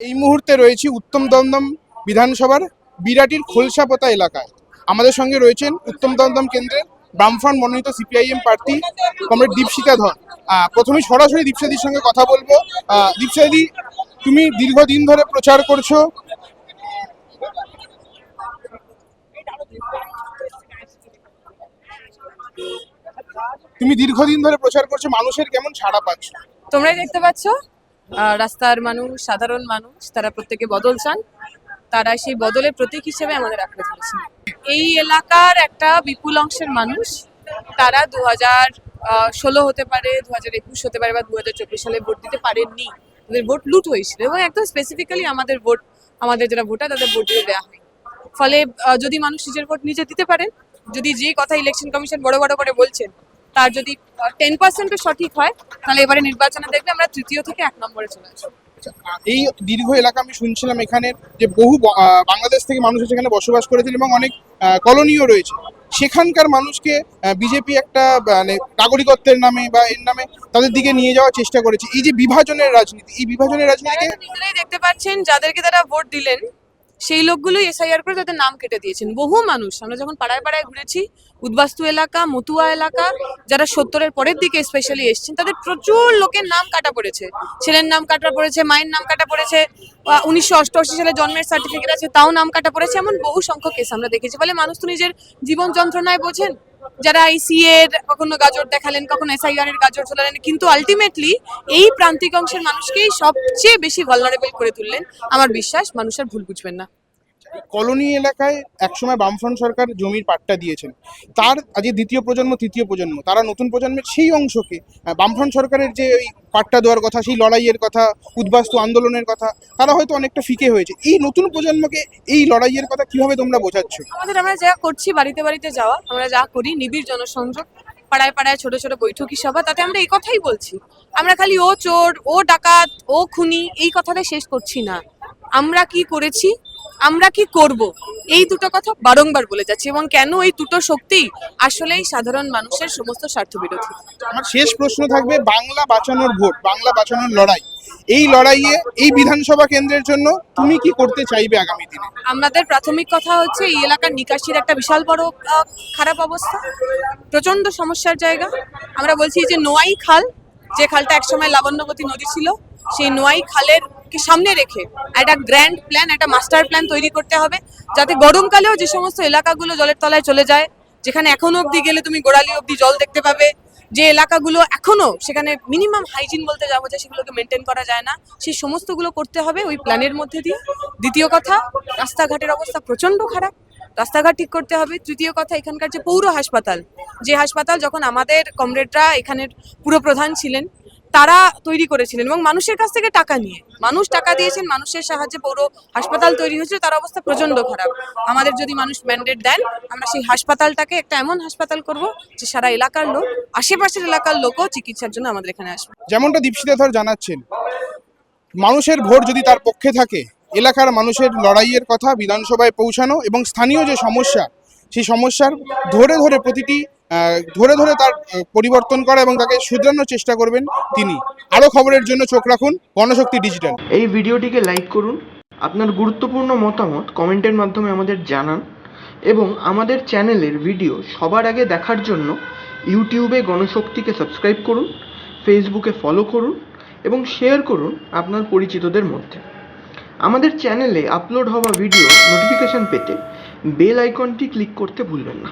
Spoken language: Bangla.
এই মুহূর্তে রয়েছি উত্তম দমদম বিধানসভার বিরাটির খোলসাপোতা এলাকায়। আমাদের সঙ্গে রয়েছেন উত্তম দমদম কেন্দ্রের বামফ্রন্ট মনোনীত সিপিআইএম প্রার্থী কমরেড দীপশিখা ধর। প্রথমে সরাসরি দীপশিখাদির সঙ্গে কথা বলবো। দীপশিখাদি, তুমি দীর্ঘদিন ধরে প্রচার করছো, মানুষের কেমন সাড়া পাচ্ছ? তোমরাই দেখতে পাচ্ছ, রাস্তার মানুষ, সাধারণ মানুষ, তারা প্রত্যেকে বদল চান। তারা সেই বদলের প্রতীক হিসেবে আমাদের আঁকড়ে ধরেছে। এই এলাকার একটা বিপুল অংশের মানুষ, তারা 2016 হতে পারে, 2021 হতে পারে বা 2024 সালে ভোট দিতে পারেননি। তাদের ভোট লুট হয়েছিল এবং একদম স্পেসিফিক্যালি আমাদের যারা ভোটার তাদের ভোট দিয়ে দেওয়া হয়। ফলে যদি মানুষ নিজের ভোট নিজে দিতে পারেন, যদি যে কথা ইলেকশন কমিশন বড় বড় করে বলছেন তার যদি 10% সঠিক হয়, তাহলে এবারে নির্বাচনে দেখবে আমরা তৃতীয় থেকে 1 নম্বরে চলে আসবো। এই দীর্ঘ এলাকা আমি শুনছিলাম এখানে যে বহু বাংলাদেশ থেকে মানুষ সেখানে বসবাস করেছিল এবং অনেক কলোনিও রয়েছে। সেখানকার মানুষকে বিজেপি একটা মানে নাগরিকত্বের নামে বা এর নামে তাদের দিকে নিয়ে যাওয়ার চেষ্টা করেছে। এই যে বিভাজনের রাজনীতি, এই বিভাজনের রাজনীতিকে নিজেরাই দেখতে পাচ্ছেন, যাদেরকে তারা ভোট দিলেন সেই লোকগুলোই এসআইআর করে তাদের নাম কেটে দিয়েছেন। বহু মানুষ, আমরা যখন পাড়ায় পাড়ায় ঘুরেছি, উদ্বাস্তু এলাকা, মতুয়া এলাকা, যারা 70-এর পরের দিকে স্পেশালি এসছেন, তাদের প্রচুর লোকের নাম কাটা পড়েছে। ছেলের নাম কাটা পড়েছে, মায়ের নাম কাটা পড়েছে, 1988 সালে জন্মের সার্টিফিকেট আছে তাও নাম কাটা পড়েছে। এমন বহু সংখ্যক কেস আমরা দেখেছি। ফলে মানুষ তো নিজের জীবন যন্ত্রণায় বোঝেন। যারা আইসিএ এর কখনো গাজর দেখালেন, কখনো এসআইআর এর গাজর চলালেন, কিন্তু আলটিমেটলি এই প্রান্তিক অংশের মানুষকেই সবচেয়ে বেশি ভালনারেবল করে তুললেন। আমার বিশ্বাস মানুষ আর ভুল বুঝবেন না। কলোনি এলাকায় একসময় বামফ্রন্ট সরকার জমির পাট্টা দিয়েছেন, তার আজকে দ্বিতীয় প্রজন্ম তৃতীয় প্রজন্ম তারা নতুন প্রজন্মের সেই অংশকে বামফ্রন্ট সরকারের যে ওই পাট্টা দেওয়ার কথা, সেই লড়াইয়ের কথা, উদ্বাস্তু আন্দোলনের কথা, তারা হয়তো অনেকটা ফিকে হয়েছে। এই নতুন প্রজন্মকে এই লড়াইয়ের কথা কিভাবে তোমরা বোঝাচ্ছ? আমরা যা করছি, বাড়িতে বাড়িতে যাওয়া, আমরা যা করি, নিবিড় জনসংযোগ, পাড়ায় পাড়ায় ছোট ছোট বৈঠকি সভা, তাতে আমরা এই কথাই বলছি। আমরা খালি ও চোর, ও ডাকাত, ও খুনি এই কথাটা শেষ করছি না। আমরা কি করেছি, আমরা কি করব, এই দুটো কথা বারংবার বলে যাচ্ছি। এবং কেন এই দুটো শক্তি আসলেই সাধারণ মানুষের সমস্ত স্বার্থ বিরোধী। আমার শেষ প্রশ্ন থাকবে, বাংলা বাঁচানোর ভোট, বাংলা বাঁচানোর লড়াই, এই লড়াইয়ে এই বিধানসভা কেন্দ্রের জন্য তুমি কি করতে চাইবে আগামী দিনে? আমাদের প্রাথমিক কথা হচ্ছে, এই এলাকার নিকাশির একটা বিশাল বড় খারাপ অবস্থা, প্রচন্ড সমস্যার জায়গা। আমরা বলছি যে নোয়াই খাল, যে খালটা একসময় লাবণ্যবতী নদী ছিল, সেই নোয়াই খালের কি সামনে রেখে একটা গ্র্যান্ড প্ল্যান, একটা মাস্টার প্ল্যান তৈরি করতে হবে, যাতে গরমকালেও যে সমস্ত এলাকাগুলো জলের তলায় চলে যায়, যেখানে এখনো অব্দি গেলে তুমি গোড়ালি অব্দি জল দেখতে পাবে, যে এলাকাগুলো এখনো সেখানে মিনিমাম হাইজিন বলতে যাবো যে সেগুলোকে মেনটেন করা যায় না, সেই সমস্তগুলো করতে হবে ওই প্ল্যানের মধ্যে দিয়ে। দ্বিতীয় কথা, রাস্তাঘাটের অবস্থা প্রচন্ড খারাপ, রাস্তাঘাট ঠিক করতে হবে। তৃতীয় কথা, এখানকার যে পৌর হাসপাতাল, যে হাসপাতাল যখন আমাদের কমরেডরা এখানের পুরপ্রধান ছিলেন তারা তৈরি করেছিলেন এবং মানুষের কাছ থেকে টাকা নিয়ে, মানুষ টাকা দিয়েছেন, মানুষের সাহায্যে পৌর হাসপাতাল তৈরি হয়েছিল, তার অবস্থা প্রচন্ড খারাপ। আমাদের যদি মানুষ ম্যান্ডেট দেন, আমরা সেই হাসপাতালটাকে একটা এমন হাসপাতাল করব যে সারা এলাকার লোক, আশেপাশের এলাকার লোকও চিকিৎসার জন্য আমাদের এখানে আসবে। যেমনটা দীপশিখা ধর জানাচ্ছেন, মানুষের ভোট যদি তার পক্ষে থাকে, এলাকার মানুষের লড়াইয়ের কথা বিধানসভায় পৌঁছানো এবং স্থানীয় যে সমস্যা, সেই সমস্যার ধরে ধরে তার পরিবর্তন করা এবং তাকে শুধরানোর চেষ্টা করবেন তিনি। আরও খবরের জন্য চোখ রাখুন গণশক্তি ডিজিটাল। এই ভিডিওটিকে লাইক করুন, আপনার গুরুত্বপূর্ণ মতামত কমেন্টের মাধ্যমে আমাদের জানান এবং আমাদের চ্যানেলের ভিডিও সবার আগে দেখার জন্য ইউটিউবে গণশক্তিকে সাবস্ক্রাইব করুন, ফেসবুকে ফলো করুন এবং শেয়ার করুন আপনার পরিচিতদের মধ্যে। আমাদের চ্যানেলে আপলোড হওয়া ভিডিও নোটিফিকেশন পেতে বেল আইকনটি ক্লিক করতে ভুলবেন না।